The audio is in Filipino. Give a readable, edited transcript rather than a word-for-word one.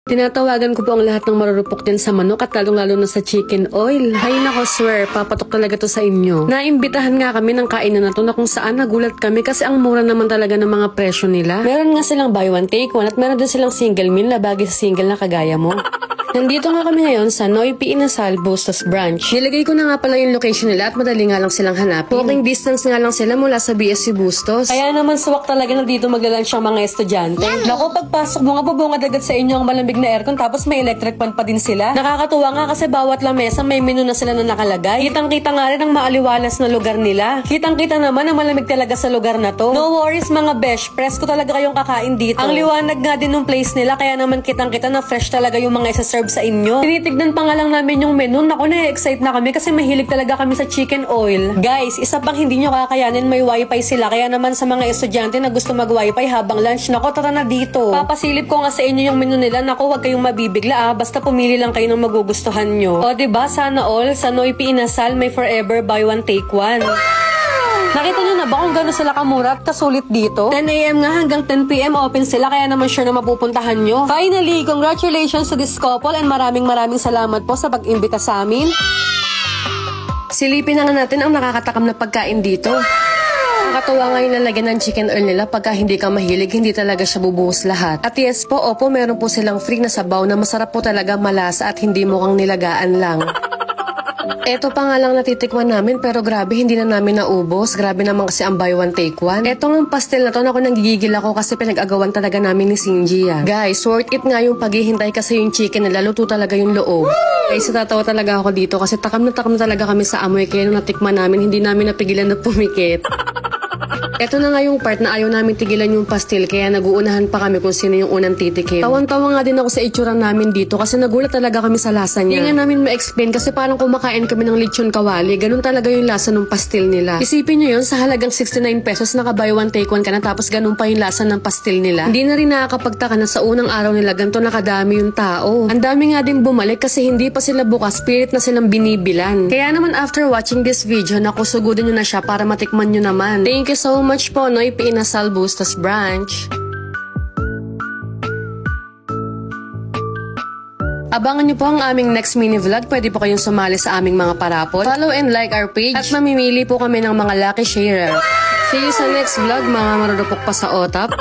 Tinatawagan ko po ang lahat ng marurupok din sa manok at lalong-lalo na sa chicken oil. Hay nako, swear, papatok talaga to sa inyo. Naimbitahan nga kami ng kainan na to na kung saan nagulat kami kasi ang mura naman talaga ng mga presyo nila. Meron nga silang buy one take one at meron din silang single meal na bagay sa single na kagaya mo. Nandito nga kami ngayon sa Noypi Inasal Bustos Branch. Nilagay ko na nga pala yung location nila at madali nga lang silang hanapin. Walking distance nga lang sila mula sa BSC Bustos. Kaya naman suwak talaga na dito maglalunch ang mga estudyante. Naku, pagpasok mo nga bubungad agad sa inyo ang malamig na aircon tapos may electric fan pa din sila. Nakakatuwa nga kasi bawat lamesa may menu na sila na nakalagay. Kitang-kita nga rin ang maaliwalas na lugar nila. Kitang-kita naman na malamig talaga sa lugar na to. No worries mga besh, presko talaga kayong kakain dito. Ang liwanag nga din ng place nila kaya naman kitang-kita na fresh talaga yung mga isa-serve sa inyo. Tinitignan pa nga lang namin yung menu. Naku, na-excite na kami kasi mahilig talaga kami sa chicken oil. Guys, isa pang hindi nyo kakayanin, may wifi sila. Kaya naman sa mga estudyante na gusto mag-wifi habang lunch, naku, tara na dito. Papasilip ko nga sa inyo yung menu nila. Naku, huwag kayong mabibigla basta pumili lang kayo ng magugustuhan nyo. O diba, sana all, sa Noypi Inasal may forever buy one take one. Nakita nyo na ba kung gano'n sila kamura at kasulit dito? 10 AM nga hanggang 10 PM open sila kaya naman sure na mapupuntahan nyo. Finally, congratulations to this couple and maraming salamat po sa pag-imbita sa amin. Silipin na nga natin ang nakakatakam na pagkain dito. Nakakatuwa nga yung lalagyan ng chicken oil nila pagka hindi ka mahilig, hindi talaga siya bubuhos lahat. At yes po, opo, meron po silang free na sabaw na masarap po talaga, malasa at hindi mukhang nilagaan lang. Eto pa nga lang natitikman namin pero grabe hindi na namin naubos. Grabe naman kasi ang buy one take one. Eto ng pastel na to, naku, nanggigigil ako kasi pinag-agawan talaga namin ni Sinji. Guys, worth it nga yung paghihintay kasi yung chicken nila luto talaga yung loob. Guys, natatawa talaga ako dito kasi takam na talaga kami sa amoy kaya nung natikman namin hindi namin napigilan na pumikit. Eto na nga yung part na ayaw namin tigilan yung pastil kaya naguunahan pa kami kung sino yung unang titikim. Tawan-tawa nga din ako sa itsura namin dito kasi nagulat talaga kami sa lasa niya. Hindi nga namin ma-explain kasi parang kumakain kami ng lechon kawali. Ganun talaga yung lasa ng pastil nila. Isipin nyo yun, sa halagang 69 pesos naka buy one take one ka na tapos ganun pa yung lasa ng pastil nila. Hindi na rin nakakapagtaka na sa unang araw nila ganito nakadami yung tao. Ang dami nga din bumalik kasi hindi pa sila bukas, spirit na silang binibilan. Kaya naman after watching this video, nakusugudin nyo na siya para matikman nyo naman. Thank you so much po, Noypi Inasal Bustos Branch. Abangan niyo po ang aming next mini vlog. Pwede po kayong sumali sa aming mga parapol. Follow and like our page at mamimili po kami ng mga lucky sharer. See you sa next vlog, mga marurupok pa sa otap.